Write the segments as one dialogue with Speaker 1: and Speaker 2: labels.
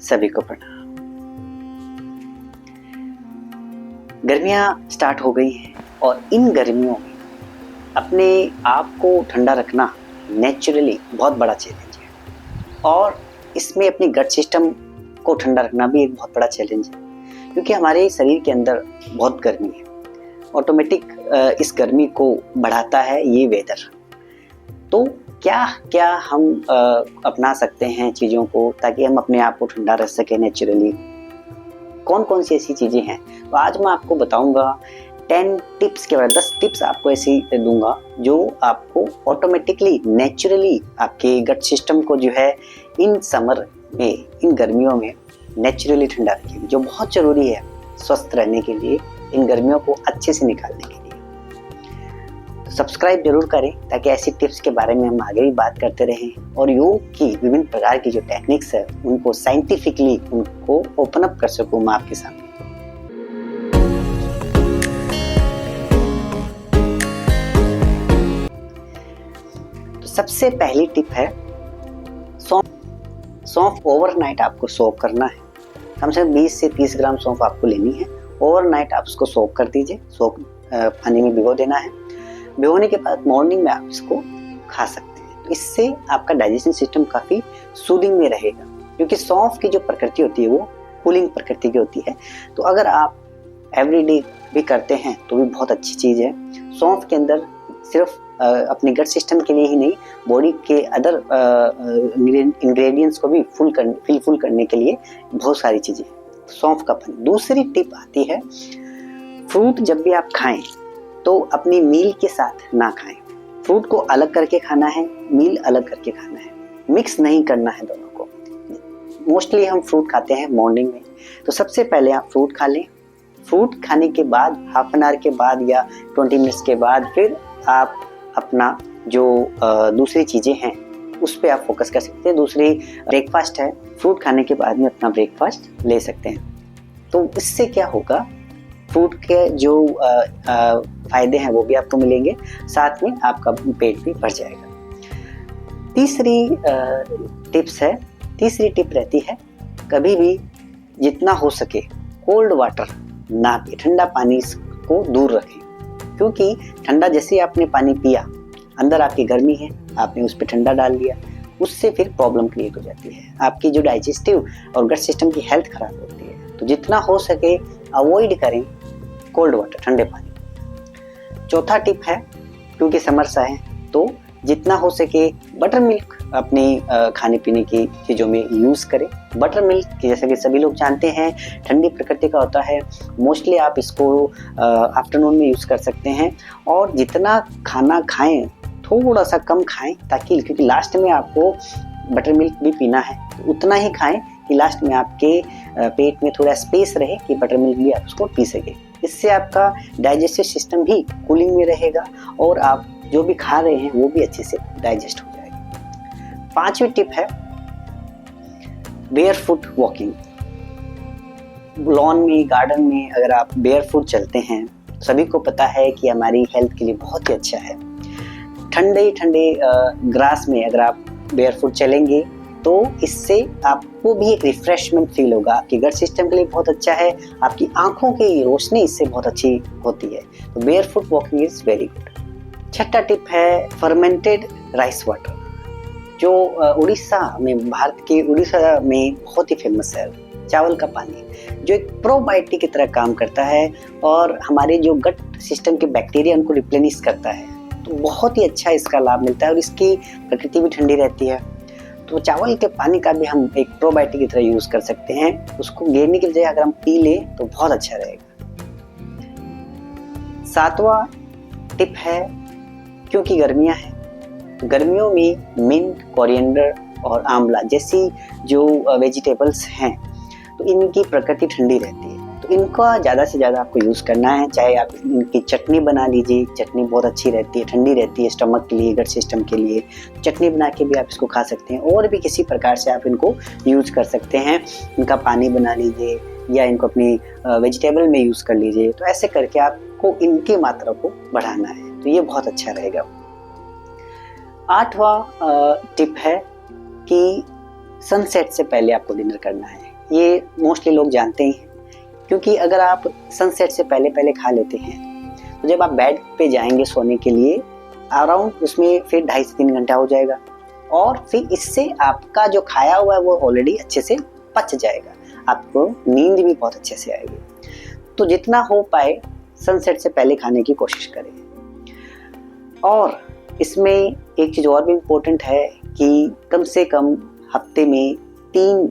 Speaker 1: सभी को प्रणाम। गर्मियाँ स्टार्ट हो गई हैं और इन गर्मियों में अपने आप को ठंडा रखना नेचुरली बहुत बड़ा चैलेंज है और इसमें अपनी गट सिस्टम को ठंडा रखना भी एक बहुत बड़ा चैलेंज है, क्योंकि हमारे शरीर के अंदर बहुत गर्मी है। ऑटोमेटिक इस गर्मी को बढ़ाता है ये वेदर। तो क्या क्या हम अपना सकते हैं चीज़ों को ताकि हम अपने आप को ठंडा रख सकें नेचुरली? कौन कौन सी ऐसी चीज़ें हैं? तो आज मैं आपको बताऊंगा 10 टिप्स के बारे में। 10 टिप्स आपको ऐसी दूंगा जो आपको ऑटोमेटिकली नेचुरली आपके गट सिस्टम को जो है इन समर में, इन गर्मियों में नेचुरली ठंडा रखेगी, जो बहुत ज़रूरी है स्वस्थ रहने के लिए, इन गर्मियों को अच्छे से निकालने के लिए। सब्सक्राइब जरूर करें ताकि ऐसी टिप्स के बारे में हम आगे भी बात करते रहें और योग की विभिन्न प्रकार की जो टेक्निक्स है उनको साइंटिफिकली उनको ओपन अप कर सकूं मैं आपके सामने। तो सबसे पहली टिप है सौंफ ओवरनाइट आपको सोक करना है। कम से कम 20 से 30 ग्राम सौंफ आपको लेनी है। ओवरनाइट आप उसको सोक कर दीजिए, पानी में भिगो देना है। भिगोने के बाद मॉर्निंग में आप इसको खा सकते हैं। तो इससे आपका डाइजेशन सिस्टम काफ़ी सूदिंग में रहेगा, क्योंकि सौंफ की जो प्रकृति होती है वो कूलिंग प्रकृति की होती है। तो अगर आप एवरीडे भी करते हैं तो भी बहुत अच्छी चीज़ है। सौंफ के अंदर सिर्फ अपने गट सिस्टम के लिए ही नहीं, बॉडी के अदर इंग्रेडिएंट्स को भी फुल करने के लिए बहुत सारी चीज़ें हैं सौंफ का पानी। दूसरी टिप आती है, फ्रूट जब भी आप खाएं तो अपनी मील के साथ ना खाएं। फ्रूट को अलग करके खाना है, मील अलग करके खाना है, मिक्स नहीं करना है दोनों को। मोस्टली हम फ्रूट खाते हैं मॉर्निंग में, तो सबसे पहले आप फ्रूट खा लें। फ्रूट खाने के बाद हाफ एन आवर के बाद या 20 मिनट्स के बाद फिर आप अपना जो दूसरी चीज़ें हैं उस पर आप फोकस कर सकते हैं। दूसरी ब्रेकफास्ट है, फ्रूट खाने के बाद में अपना ब्रेकफास्ट ले सकते हैं। तो इससे क्या होगा, फ्रूट के जो फायदे हैं वो भी आपको मिलेंगे, साथ में आपका पेट भी भर जाएगा। तीसरी टिप रहती है, कभी भी जितना हो सके कोल्ड वाटर ना पिए, ठंडा पानी को दूर रखें। क्योंकि ठंडा जैसे आपने पानी पिया, अंदर आपकी गर्मी है, आपने उस पर ठंडा डाल दिया, उससे फिर प्रॉब्लम क्रिएट हो जाती है। आपकी जो डाइजेस्टिव और गट सिस्टम की हेल्थ खराब होती है। तो जितना हो सके अवॉइड करें कोल्ड वाटर, ठंडे पानी। चौथा टिप है, क्योंकि समर सा है तो जितना हो सके बटर मिल्क अपनी खाने पीने की चीज़ों में यूज़ करें। बटर मिल्क जैसा कि सभी लोग जानते हैं ठंडी प्रकृति का होता है। मोस्टली आप इसको आफ्टरनून में यूज़ कर सकते हैं और जितना खाना खाएं थोड़ा सा कम खाएं, ताकि क्योंकि लास्ट में आपको बटर मिल्क भी पीना है, तो उतना ही खाएं कि लास्ट में आपके पेट में थोड़ा स्पेस रहे कि बटर मिल्क भी आप उसको पी सके। इससे आपका डाइजेस्टिव सिस्टम भी कूलिंग में रहेगा और आप जो भी खा रहे हैं वो भी अच्छे से डाइजेस्ट हो जाएगा। 5वीं टिप है बेयरफुट वॉकिंग। लॉन में, गार्डन में अगर आप बेयरफुट चलते हैं, सभी को पता है कि हमारी हेल्थ के लिए बहुत ही अच्छा है। ठंडे ग्रास में अगर आप बेयरफुट चलेंगे तो इससे आपको भी एक रिफ्रेशमेंट फील होगा। आपके गट सिस्टम के लिए बहुत अच्छा है, आपकी आंखों की रोशनी इससे बहुत अच्छी होती है। तो barefoot walking is very good. 6था टिप है फर्मेंटेड राइस वाटर, जो उड़ीसा में, भारत के उड़ीसा में बहुत ही फेमस है। चावल का पानी जो एक प्रोबायोटिक की तरह काम करता है और हमारे जो गट सिस्टम के बैक्टीरिया उनको रिप्लेनिश करता है। तो बहुत ही अच्छा इसका लाभ मिलता है और इसकी प्रकृति भी ठंडी रहती है। तो चावल के पानी का भी हम एक प्रोबायोटिक की तरह यूज़ कर सकते हैं। उसको गिरने की बजाय अगर हम पी लें तो बहुत अच्छा रहेगा। 7वां टिप है, क्योंकि गर्मियां हैं, गर्मियों में मिंट, कोरिएंडर और आंवला जैसी जो वेजिटेबल्स हैं तो इनकी प्रकृति ठंडी रहती है। तो इनका ज़्यादा से ज़्यादा आपको यूज़ करना है। चाहे आप इनकी चटनी बना लीजिए, चटनी बहुत अच्छी रहती है, ठंडी रहती है स्टमक के लिए, गट सिस्टम के लिए। चटनी बना के भी आप इसको खा सकते हैं और भी किसी प्रकार से आप इनको यूज़ कर सकते हैं। इनका पानी बना लीजिए या इनको अपनी वेजिटेबल में यूज़ कर लीजिए। तो ऐसे करके आपको इनकी मात्रा को बढ़ाना है, तो ये बहुत अच्छा रहेगा। 8वां टिप है कि सनसेट से पहले आपको डिनर करना है। ये मोस्टली लोग जानते ही हैं, क्योंकि अगर आप सनसेट से पहले पहले खा लेते हैं तो जब आप बेड पे जाएंगे सोने के लिए अराउंड उसमें फिर 2.5 से 3 घंटा हो जाएगा, और फिर इससे आपका जो खाया हुआ है वो ऑलरेडी अच्छे से पच जाएगा, आपको नींद भी बहुत अच्छे से आएगी। तो जितना हो पाए सनसेट से पहले खाने की कोशिश करें। और इसमें एक चीज़ और भी इम्पोर्टेंट है कि कम से कम हफ्ते में 3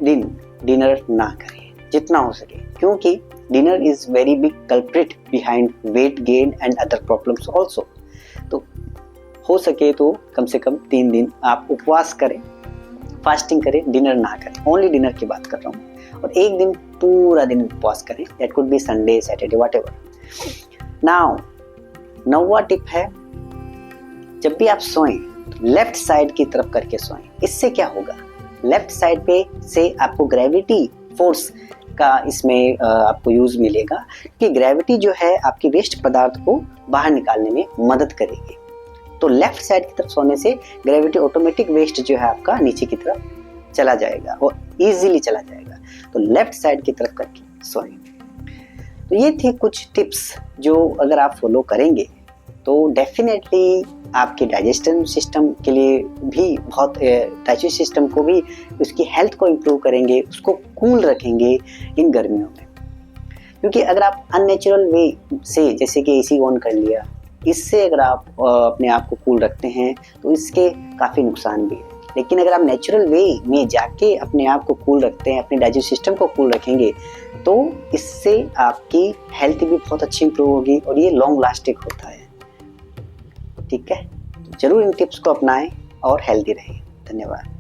Speaker 1: दिन डिनर ना करें जितना हो सके, क्योंकि dinner is very big culprit behind weight gain and other problems also. तो हो सके तो कम से कम 3 दिन आप उपवास करें, फास्टिंग करें, डिनर ना करें। ओनली डिनर की बात कर रहा हूँ। और एक दिन पूरा दिन उपवास करें, that could be Sunday, Saturday, whatever. Now 9वां टिप है, जब भी आप सोएं तो लेफ्ट साइड की तरफ करके सोएं। इससे क्या होगा, लेफ्ट साइड पे से आपको ग्रेविटी फोर्स का इसमें आपको यूज मिलेगा कि ग्रेविटी जो है आपकी वेस्ट पदार्थ को बाहर निकालने में मदद करेगी। तो लेफ्ट साइड की तरफ सोने से ग्रेविटी ऑटोमेटिक वेस्ट जो है आपका नीचे की तरफ चला जाएगा और इजीली चला जाएगा। तो लेफ्ट साइड की तरफ करके सोएं। तो ये थी कुछ टिप्स जो अगर आप फॉलो करेंगे तो डेफिनेटली आपके डाइजेशन सिस्टम के लिए भी बहुत, डाइजेशन सिस्टम को भी, उसकी हेल्थ को इम्प्रूव करेंगे, उसको कूल रखेंगे इन गर्मियों में। क्योंकि अगर आप अननेचुरल वे से, जैसे कि एसी ऑन कर लिया, इससे अगर आप अपने आप को कूल रखते हैं तो इसके काफ़ी नुकसान भी है। लेकिन अगर आप नेचुरल वे में जाके अपने आप को कूल रखते हैं, अपने डाइजेशन सिस्टम को कूल रखेंगे, तो इससे आपकी हेल्थ भी बहुत अच्छी इम्प्रूव होगी और ये लॉन्ग लास्टिंग होता है। ठीक है, तो जरूर इन टिप्स को अपनाएं और हेल्दी रहें। धन्यवाद।